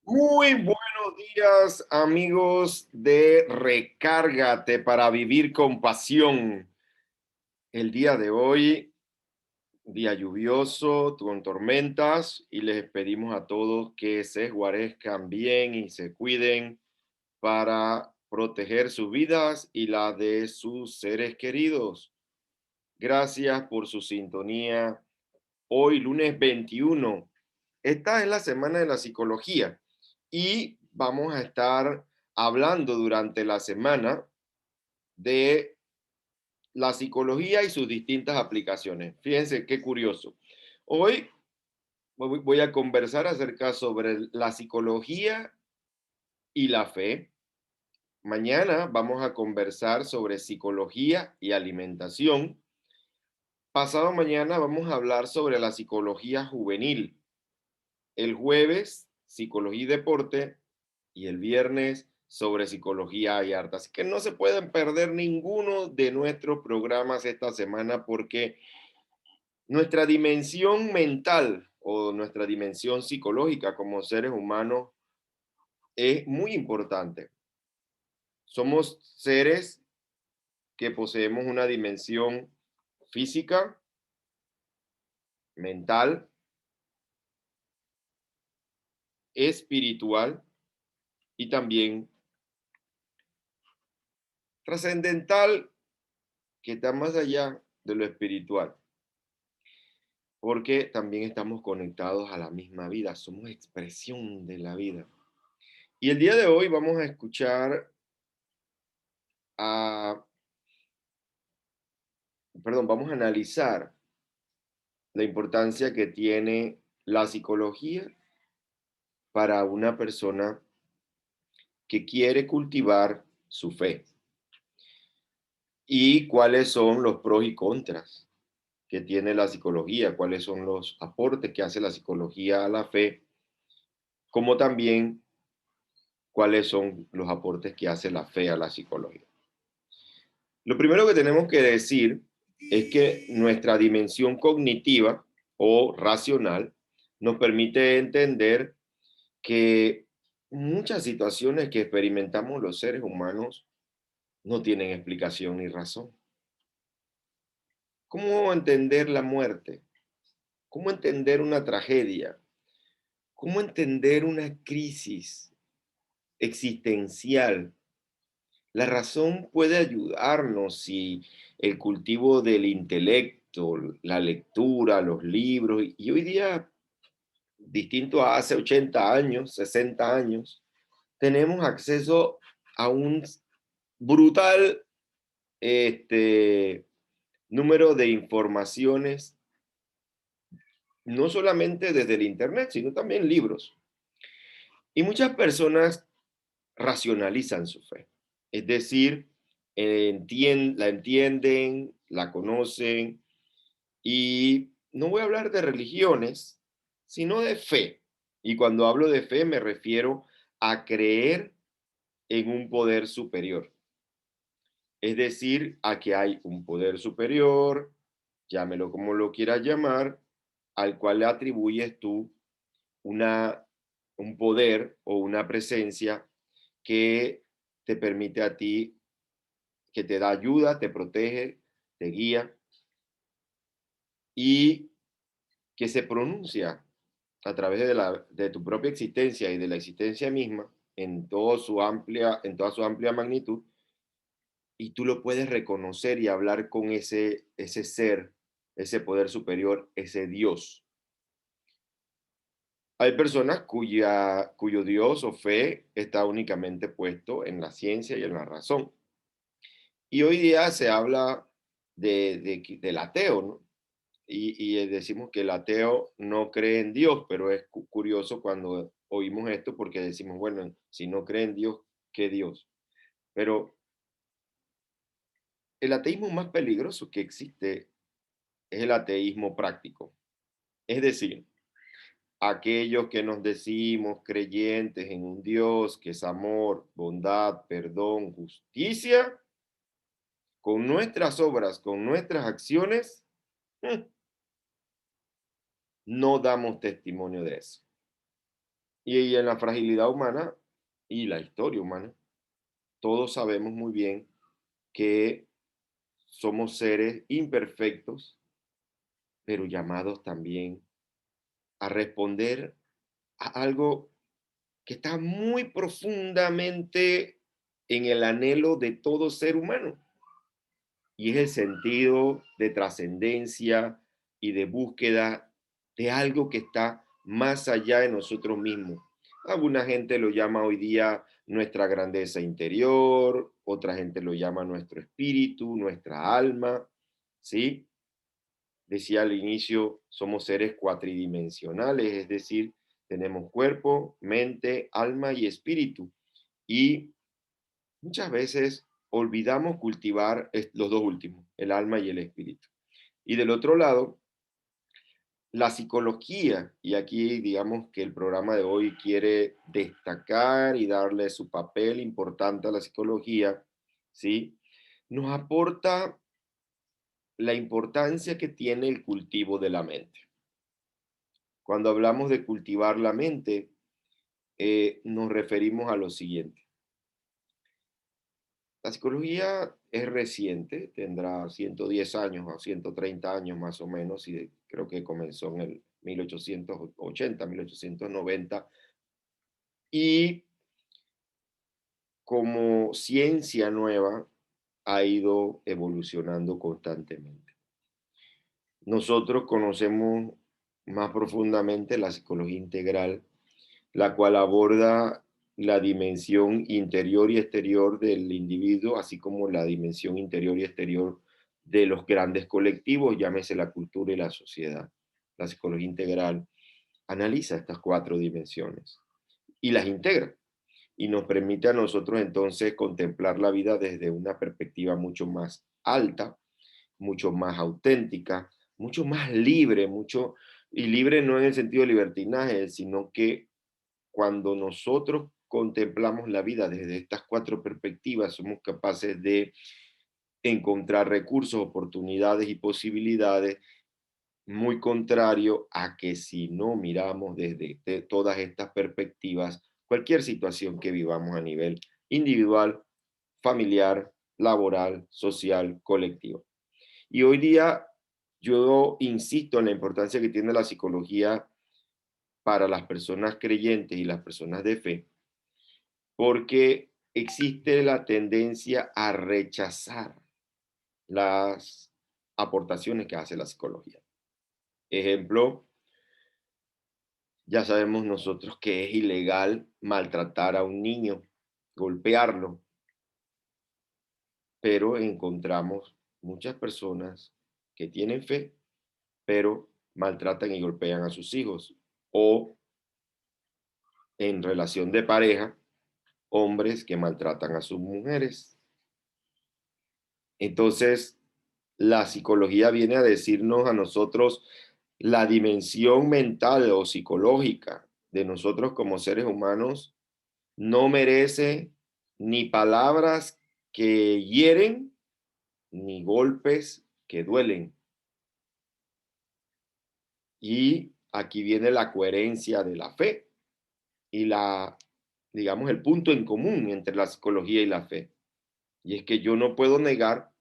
Muy buenos días, amigos de Recárgate para vivir con pasión. El día de hoy, día lluvioso, con tormentas, y les pedimos a todos que se guarezcan bien y se cuiden para proteger sus vidas y la de sus seres queridos. Gracias por su sintonía. Hoy, lunes 21. Esta es la semana de la psicología y vamos a estar hablando durante la semana de la psicología y sus distintas aplicaciones. Fíjense qué curioso. Hoy voy a conversar acerca sobre la psicología y la fe. Mañana vamos a conversar sobre psicología y alimentación. Pasado mañana vamos a hablar sobre la psicología juvenil. El jueves, psicología y deporte, y el viernes sobre psicología y arte. Así que no se pueden perder ninguno de nuestros programas esta semana porque nuestra dimensión mental o nuestra dimensión psicológica como seres humanos es muy importante. Somos seres que poseemos una dimensión física, mental, espiritual y también trascendental, que está más allá de lo espiritual, porque también estamos conectados a la misma vida, somos expresión de la vida. Y el día de hoy vamos a escuchar a, perdón, vamos a analizar la importancia que tiene la psicología para una persona que quiere cultivar su fe y cuáles son los pros y contras que tiene la psicología, cuáles son los aportes que hace la psicología a la fe, como también cuáles son los aportes que hace la fe a la psicología. Lo primero que tenemos que decir es que nuestra dimensión cognitiva o racional nos permite entender que muchas situaciones que experimentamos los seres humanos no tienen explicación ni razón. ¿Cómo entender la muerte? ¿Cómo entender una tragedia? ¿Cómo entender una crisis existencial? La razón puede ayudarnos si el cultivo del intelecto, la lectura, los libros, y hoy día, distinto a hace 80 años, 60 años, tenemos acceso a un brutal este, número de informaciones, no solamente desde el Internet, sino también libros. Y muchas personas racionalizan su fe, es decir, la entienden, la conocen, y no voy a hablar de religiones, sino de fe. Y cuando hablo de fe me refiero a creer en un poder superior, es decir, a que hay un poder superior, llámelo como lo quieras llamar, al cual le atribuyes tú una, un poder o una presencia que te permite a ti, que te da ayuda, te protege, te guía y que se pronuncia a través de tu propia existencia y de la existencia misma en toda su amplia magnitud, y tú lo puedes reconocer y hablar con ese ser, ese poder superior, ese Dios. Hay personas cuyo Dios o fe está únicamente puesto en la ciencia y en la razón. Y hoy día se habla del ateo, ¿no? Y decimos que el ateo no cree en Dios, pero es curioso cuando oímos esto porque decimos, bueno, si no cree en Dios, ¿qué Dios? Pero el ateísmo más peligroso que existe es el ateísmo práctico. Es decir, aquellos que nos decimos creyentes en un Dios que es amor, bondad, perdón, justicia, con nuestras obras, con nuestras acciones, no damos testimonio de eso. Y en la fragilidad humana y la historia humana, todos sabemos muy bien que somos seres imperfectos, pero llamados también a responder a algo que está muy profundamente en el anhelo de todo ser humano, y es el sentido de trascendencia y de búsqueda de algo que está más allá de nosotros mismos. Alguna gente lo llama hoy día nuestra grandeza interior, otra gente lo llama nuestro espíritu, nuestra alma, ¿sí? Decía al inicio, somos seres cuatridimensionales, es decir, tenemos cuerpo, mente, alma y espíritu. Y muchas veces olvidamos cultivar los dos últimos, el alma y el espíritu. Y del otro lado, la psicología, y aquí digamos que el programa de hoy quiere destacar y darle su papel importante a la psicología, ¿sí? Nos aporta la importancia que tiene el cultivo de la mente. Cuando hablamos de cultivar la mente, nos referimos a lo siguiente. La psicología es reciente, tendrá 110 años o 130 años más o menos, y creo que comenzó en el 1880, 1890, y como ciencia nueva ha ido evolucionando constantemente. Nosotros conocemos más profundamente la psicología integral, la cual aborda la dimensión interior y exterior del individuo, así como la dimensión interior y exterior de los grandes colectivos, llámese la cultura y la sociedad. La psicología integral analiza estas cuatro dimensiones y las integra, y nos permite a nosotros entonces contemplar la vida desde una perspectiva mucho más alta, mucho más auténtica, mucho más libre, y libre no en el sentido de libertinaje, sino que cuando nosotros contemplamos la vida desde estas cuatro perspectivas, somos capaces de encontrar recursos, oportunidades y posibilidades, muy contrario a que si no miramos desde todas estas perspectivas, cualquier situación que vivamos a nivel individual, familiar, laboral, social, colectivo. Y hoy día yo insisto en la importancia que tiene la psicología para las personas creyentes y las personas de fe, porque existe la tendencia a rechazar las aportaciones que hace la psicología. Ejemplo, ya sabemos nosotros que es ilegal maltratar a un niño, golpearlo, pero encontramos muchas personas que tienen fe, pero maltratan y golpean a sus hijos. O en relación de pareja, hombres que maltratan a sus mujeres. Entonces, la psicología viene a decirnos a nosotros la dimensión mental o psicológica de nosotros como seres humanos no merece ni palabras que hieren, ni golpes que duelen. Y aquí viene la coherencia de la fe y digamos, el punto en común entre la psicología y la fe. Y es que yo no puedo negar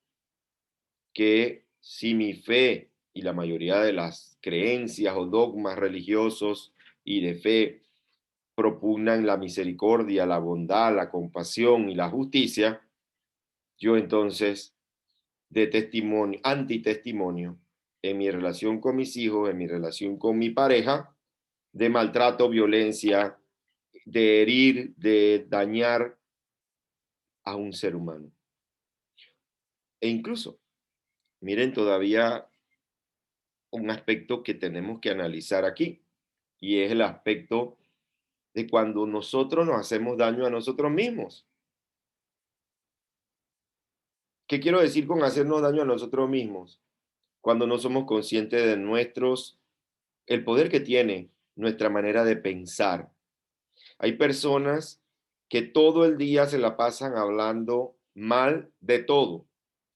que si mi fe y la mayoría de las creencias o dogmas religiosos y de fe propugnan la misericordia, la bondad, la compasión y la justicia, yo entonces de testimonio, antitestimonio en mi relación con mis hijos, en mi relación con mi pareja, de maltrato, violencia, de herir, de dañar a un ser humano. E incluso, miren todavía un aspecto que tenemos que analizar aquí, y es el aspecto de cuando nosotros nos hacemos daño a nosotros mismos. ¿Qué quiero decir con hacernos daño a nosotros mismos? Cuando no somos conscientes de el poder que tiene nuestra manera de pensar. Hay personas que todo el día se la pasan hablando mal de todo.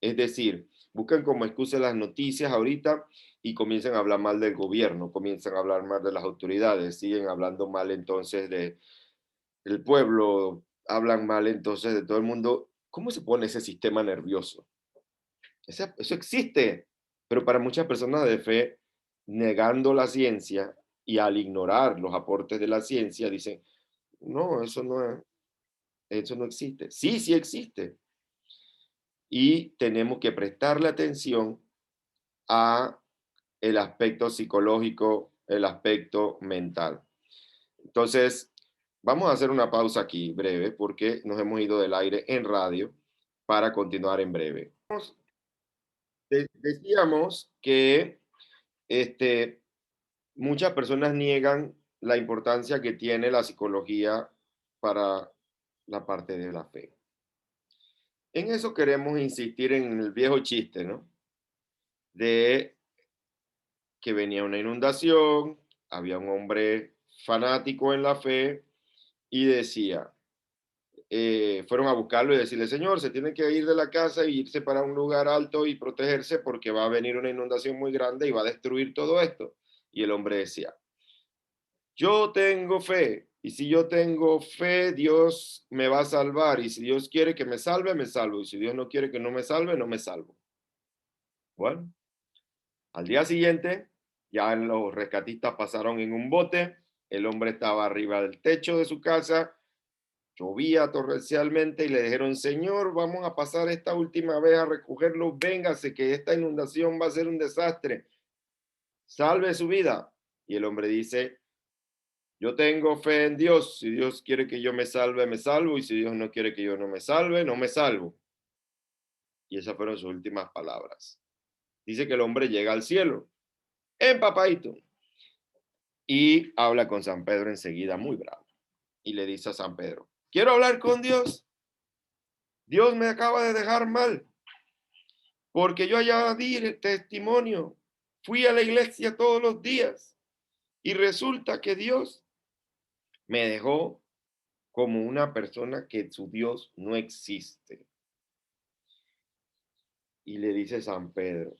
Es decir, buscan como excusa las noticias ahorita y comienzan a hablar mal del gobierno, comienzan a hablar mal de las autoridades, siguen hablando mal entonces del pueblo, hablan mal entonces de todo el mundo. ¿Cómo se pone ese sistema nervioso? Eso existe, pero para muchas personas de fe, negando la ciencia y al ignorar los aportes de la ciencia, dicen, no, eso no existe. Sí, sí existe. Y tenemos que prestarle atención a el aspecto psicológico, el aspecto mental. Entonces, vamos a hacer una pausa aquí breve porque nos hemos ido del aire en radio para continuar en breve. Decíamos que este, muchas personas niegan la importancia que tiene la psicología para la parte de la fe. En eso queremos insistir en el viejo chiste, ¿no? De que venía una inundación, había un hombre fanático en la fe y decía, fueron a buscarlo y decirle, Señor, se tiene que ir de la casa e irse para un lugar alto y protegerse porque va a venir una inundación muy grande y va a destruir todo esto. Y el hombre decía, yo tengo fe. Y si yo tengo fe, Dios me va a salvar. Y si Dios quiere que me salve, me salvo. Y si Dios no quiere que no me salve, no me salvo. Bueno, al día siguiente, ya los rescatistas pasaron en un bote. El hombre estaba arriba del techo de su casa. Llovía torrencialmente y le dijeron, Señor, vamos a pasar esta última vez a recogerlo. Véngase, que esta inundación va a ser un desastre. Salve su vida. Y el hombre dice, yo tengo fe en Dios. Si Dios quiere que yo me salve, me salvo. Y si Dios no quiere que yo no me salve, no me salvo. Y esas fueron sus últimas palabras. Dice que el hombre llega al cielo, empapadito, y habla con San Pedro enseguida, muy bravo. Y le dice a San Pedro, quiero hablar con Dios. Dios me acaba de dejar mal, porque yo allá di el testimonio. Fui a la iglesia todos los días y resulta que Dios me dejó como una persona que su Dios no existe. Y le dice San Pedro,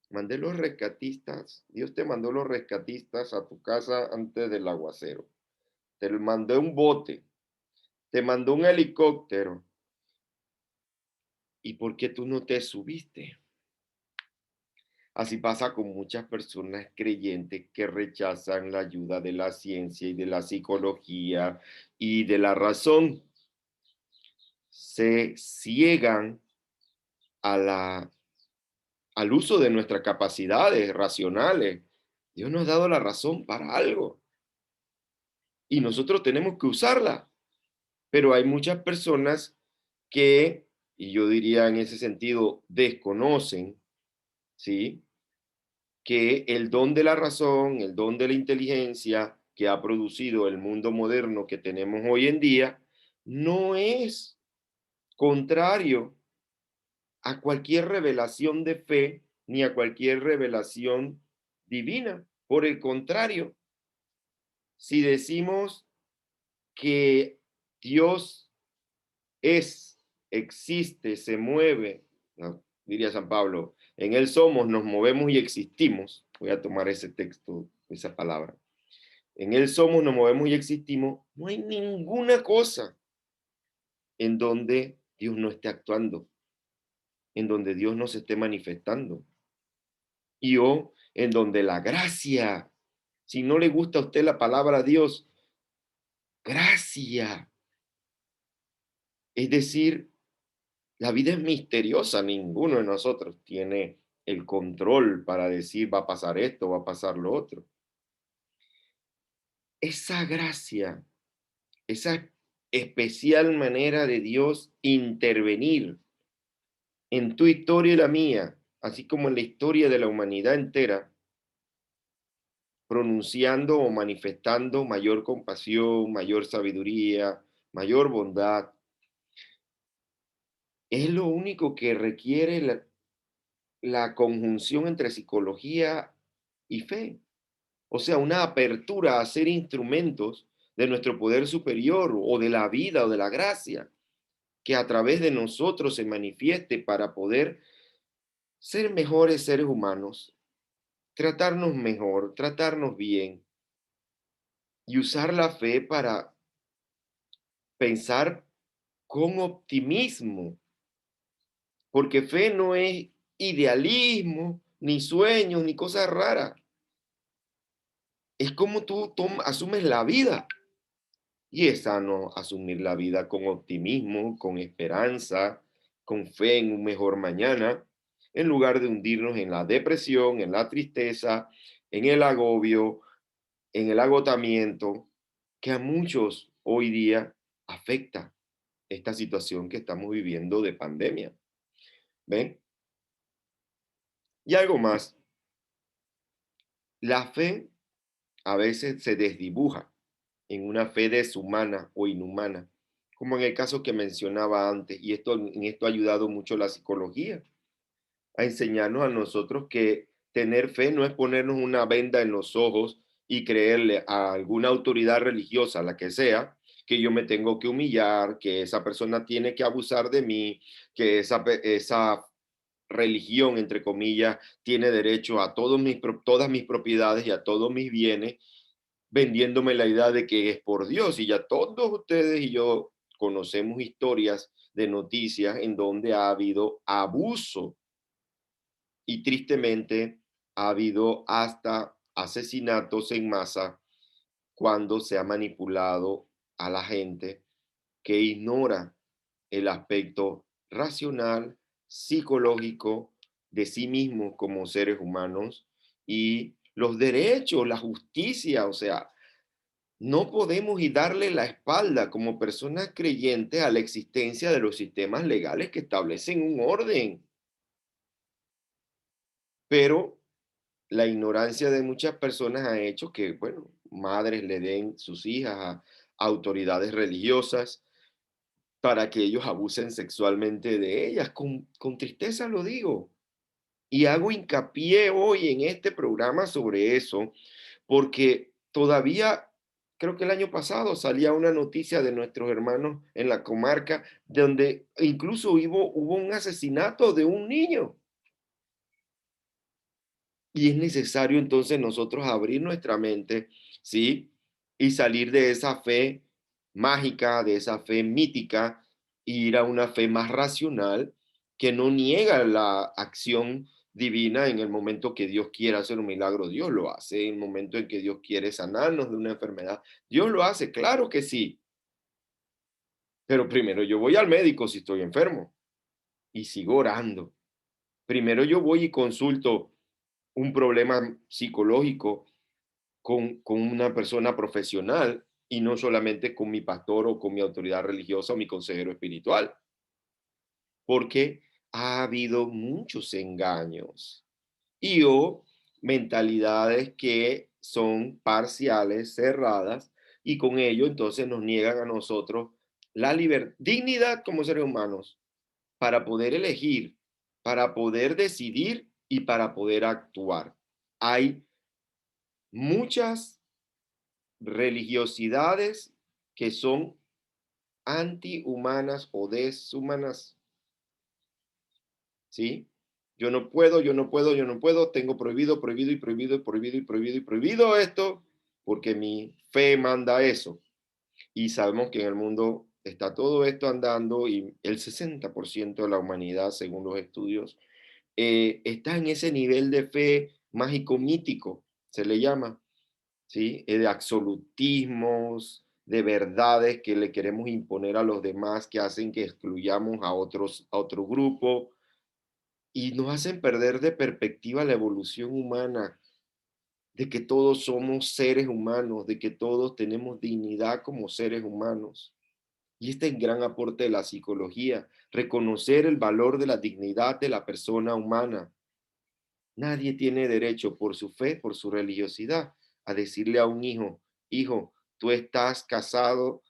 mandé los rescatistas, Dios te mandó los rescatistas a tu casa antes del aguacero. Te mandó un bote, te mandó un helicóptero. ¿Y por qué tú no te subiste? Así pasa con muchas personas creyentes que rechazan la ayuda de la ciencia y de la psicología y de la razón. Se ciegan a al uso de nuestras capacidades racionales. Dios nos ha dado la razón para algo y nosotros tenemos que usarla. Pero hay muchas personas que, y yo diría en ese sentido, desconocen, ¿sí? Que el don de la razón, el don de la inteligencia que ha producido el mundo moderno que tenemos hoy en día, no es contrario a cualquier revelación de fe ni a cualquier revelación divina. Por el contrario, si decimos que Dios es, existe, se mueve, ¿no? Diría San Pablo, en Él somos, nos movemos y existimos. Voy a tomar ese texto, esa palabra. En Él somos, nos movemos y existimos. No hay ninguna cosa en donde Dios no esté actuando, en donde Dios no se esté manifestando. Y o en donde la gracia, si no le gusta a usted la palabra Dios, gracia. Es decir, la vida es misteriosa, ninguno de nosotros tiene el control para decir va a pasar esto, va a pasar lo otro. Esa gracia, esa especial manera de Dios intervenir en tu historia y la mía, así como en la historia de la humanidad entera, pronunciando o manifestando mayor compasión, mayor sabiduría, mayor bondad, es lo único que requiere la conjunción entre psicología y fe. O sea, una apertura a ser instrumentos de nuestro poder superior o de la vida o de la gracia que a través de nosotros se manifieste para poder ser mejores seres humanos, tratarnos mejor, tratarnos bien y usar la fe para pensar con optimismo, porque fe no es idealismo, ni sueños, ni cosas raras. Es como tú asumes la vida. Y es sano asumir la vida con optimismo, con esperanza, con fe en un mejor mañana, en lugar de hundirnos en la depresión, en la tristeza, en el agobio, en el agotamiento, que a muchos hoy día afecta esta situación que estamos viviendo de pandemia. ¿Ven? Y algo más, la fe a veces se desdibuja en una fe deshumana o inhumana, como en el caso que mencionaba antes, y en esto ha ayudado mucho la psicología, a enseñarnos a nosotros que tener fe no es ponernos una venda en los ojos y creerle a alguna autoridad religiosa, la que sea, que yo me tengo que humillar, que esa persona tiene que abusar de mí, que esa religión, entre comillas, tiene derecho a todas mis propiedades y a todos mis bienes, vendiéndome la idea de que es por Dios. Y ya todos ustedes y yo conocemos historias de noticias en donde ha habido abuso y tristemente ha habido hasta asesinatos en masa cuando se ha manipulado a la gente que ignora el aspecto racional, psicológico de sí mismos como seres humanos y los derechos, la justicia, o sea, no podemos y darle la espalda como personas creyentes a la existencia de los sistemas legales que establecen un orden, pero la ignorancia de muchas personas ha hecho que, bueno, madres le den sus hijas a autoridades religiosas para que ellos abusen sexualmente de ellas. Con tristeza lo digo. Y hago hincapié hoy en este programa sobre eso, porque todavía, creo que el año pasado salía una noticia de nuestros hermanos en la comarca, donde incluso hubo un asesinato de un niño. Y es necesario entonces nosotros abrir nuestra mente, ¿sí? Y salir de esa fe mágica, de esa fe mítica, e ir a una fe más racional que no niega la acción divina en el momento que Dios quiere hacer un milagro. Dios lo hace en el momento en que Dios quiere sanarnos de una enfermedad. Dios lo hace, claro que sí. Pero primero yo voy al médico si estoy enfermo y sigo orando. Primero yo voy y consulto un problema psicológico con una persona profesional y no solamente con mi pastor o con mi autoridad religiosa o mi consejero espiritual, porque ha habido muchos engaños y o mentalidades que son parciales, cerradas, y con ello entonces nos niegan a nosotros la dignidad como seres humanos para poder elegir, para poder decidir y para poder actuar. Hay muchas religiosidades que son antihumanas o deshumanas, ¿sí? Yo no puedo, yo no puedo, tengo prohibido, prohibido y prohibido y prohibido y prohibido y prohibido esto porque mi fe manda eso. Y sabemos que en el mundo está todo esto andando y el 60% de la humanidad, según los estudios, está en ese nivel de fe mágico mítico, se le llama, ¿sí? De absolutismos, de verdades que le queremos imponer a los demás que hacen que excluyamos a otro grupo y nos hacen perder de perspectiva la evolución humana, de que todos somos seres humanos, de que todos tenemos dignidad como seres humanos. Y este es el gran aporte de la psicología, reconocer el valor de la dignidad de la persona humana. Nadie tiene derecho por su fe, por su religiosidad, a decirle a un hijo, hijo, tú estás casado,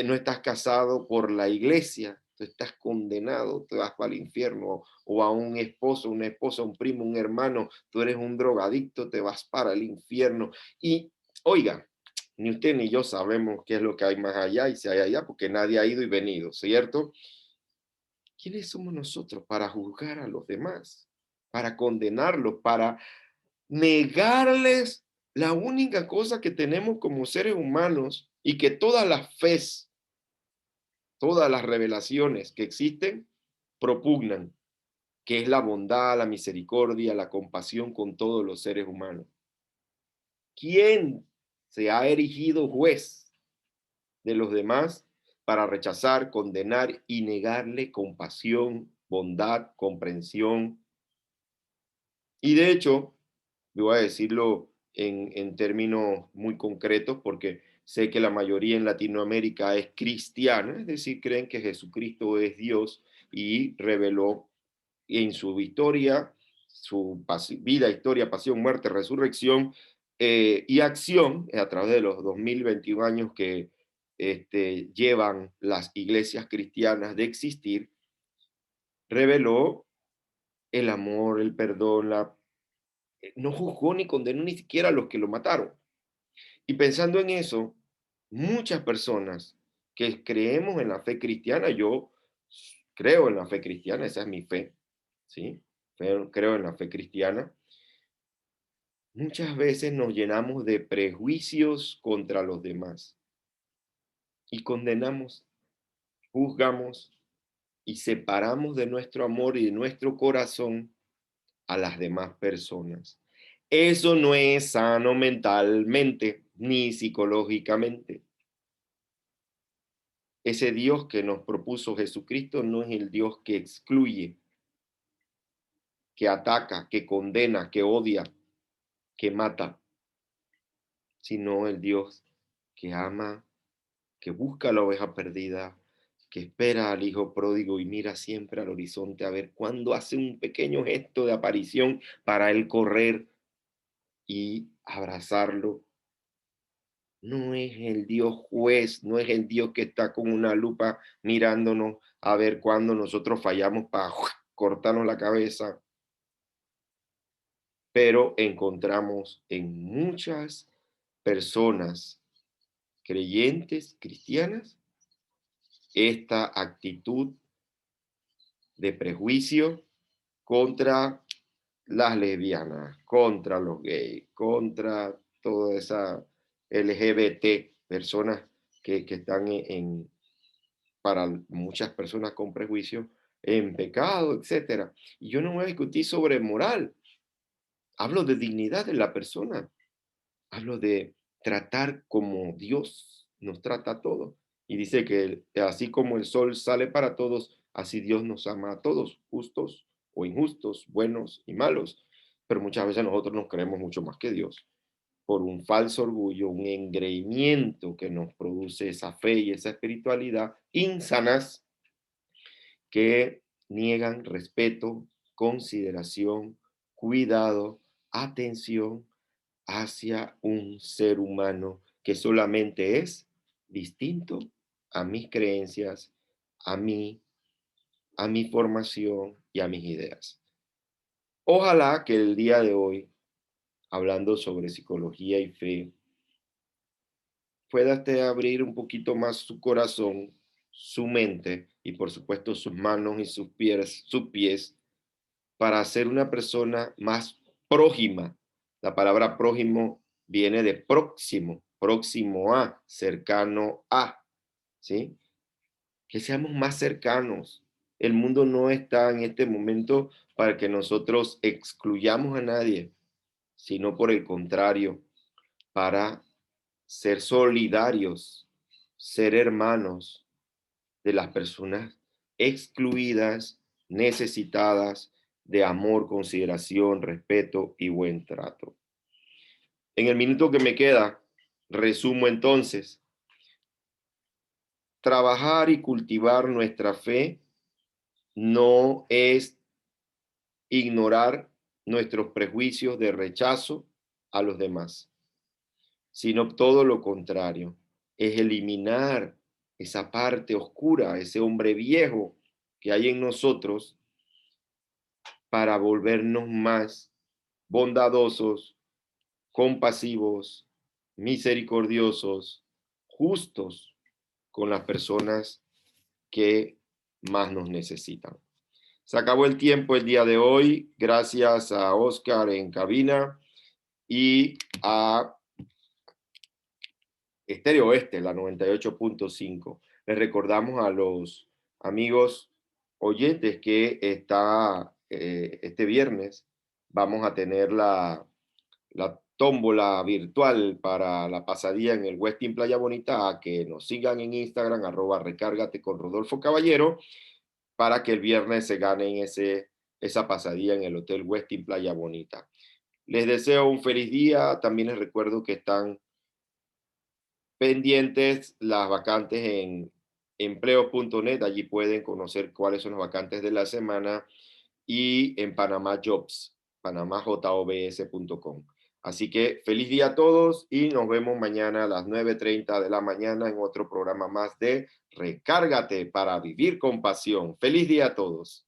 no estás casado por la iglesia, tú estás condenado, te vas para el infierno, o a un esposo, una esposa, un primo, un hermano, tú eres un drogadicto, te vas para el infierno. Y oiga, ni usted ni yo sabemos qué es lo que hay más allá y si hay allá, porque nadie ha ido y venido, ¿cierto? ¿Quiénes somos nosotros para juzgar a los demás, para condenarlos, para negarles la única cosa que tenemos como seres humanos y que todas las fes, todas las revelaciones que existen propugnan, que es la bondad, la misericordia, la compasión con todos los seres humanos. ¿Quién se ha erigido juez de los demás para rechazar, condenar y negarle compasión, bondad, comprensión? Y de hecho, voy a decirlo en términos muy concretos porque sé que la mayoría en Latinoamérica es cristiana, es decir, creen que Jesucristo es Dios y reveló en su historia, su vida, historia, pasión, muerte, resurrección y acción a través de los 2021 años que llevan las iglesias cristianas de existir, reveló el amor, el perdón, no juzgó ni condenó ni siquiera a los que lo mataron. Y pensando en eso, muchas personas que creemos en la fe cristiana, yo creo en la fe cristiana, esa es mi fe, ¿sí? Creo en la fe cristiana. Muchas veces nos llenamos de prejuicios contra los demás y condenamos, juzgamos y separamos de nuestro amor y de nuestro corazón a las demás personas. Eso no es sano mentalmente ni psicológicamente. Ese Dios que nos propuso Jesucristo no es el Dios que excluye, que ataca, que condena, que odia, que mata, sino el Dios que ama, que busca a la oveja perdida, que espera al hijo pródigo y mira siempre al horizonte a ver cuándo hace un pequeño gesto de aparición para él correr y abrazarlo. No es el Dios juez, no es el Dios que está con una lupa mirándonos a ver cuándo nosotros fallamos para cortarnos la cabeza, pero encontramos en muchas personas creyentes, cristianas, esta actitud de prejuicio contra las lesbianas, contra los gays, contra toda esa LGBT, personas que están para muchas personas con prejuicio, en pecado, etcétera. Y yo no voy a discutir sobre moral, hablo de dignidad de la persona, hablo de tratar como Dios nos trata a todos. Y dice que así como el sol sale para todos, así Dios nos ama a todos, justos o injustos, buenos y malos. Pero muchas veces nosotros nos creemos mucho más que Dios por un falso orgullo, un engreimiento que nos produce esa fe y esa espiritualidad insanas que niegan respeto, consideración, cuidado, atención hacia un ser humano que solamente es distinto a mis creencias, a mí, a mi formación y a mis ideas. Ojalá que el día de hoy, hablando sobre psicología y fe, pueda usted abrir un poquito más su corazón, su mente y por supuesto sus manos y sus pies para ser una persona más prójima. La palabra prójimo viene de próximo, próximo a, cercano a, ¿sí? Que seamos más cercanos. El mundo no está en este momento para que nosotros excluyamos a nadie, sino por el contrario, para ser solidarios, ser hermanos de las personas excluidas, necesitadas de amor, consideración, respeto y buen trato. En el minuto que me queda, resumo entonces, trabajar y cultivar nuestra fe no es ignorar nuestros prejuicios de rechazo a los demás, sino todo lo contrario, es eliminar esa parte oscura, ese hombre viejo que hay en nosotros para volvernos más bondadosos, compasivos, misericordiosos, justos con las personas que más nos necesitan. Se acabó el tiempo el día de hoy. Gracias a Oscar en cabina. y a Estéreo Oeste, la 98.5. Les recordamos a los amigos oyentes que este viernes vamos a tener la tómbola virtual para la pasadía en el Westin Playa Bonita, a que nos sigan en Instagram, @recárgate con Rodolfo Caballero, para que el viernes se ganen esa pasadía en el Hotel Westin Playa Bonita. Les deseo un feliz día. También les recuerdo que están pendientes las vacantes en empleo.net. Allí pueden conocer cuáles son las vacantes de la semana, y en Panamá Jobs, panamajobs.com. Así que feliz día a todos y nos vemos mañana a las 9:30 de la mañana en otro programa más de Recárgate para vivir con pasión. Feliz día a todos.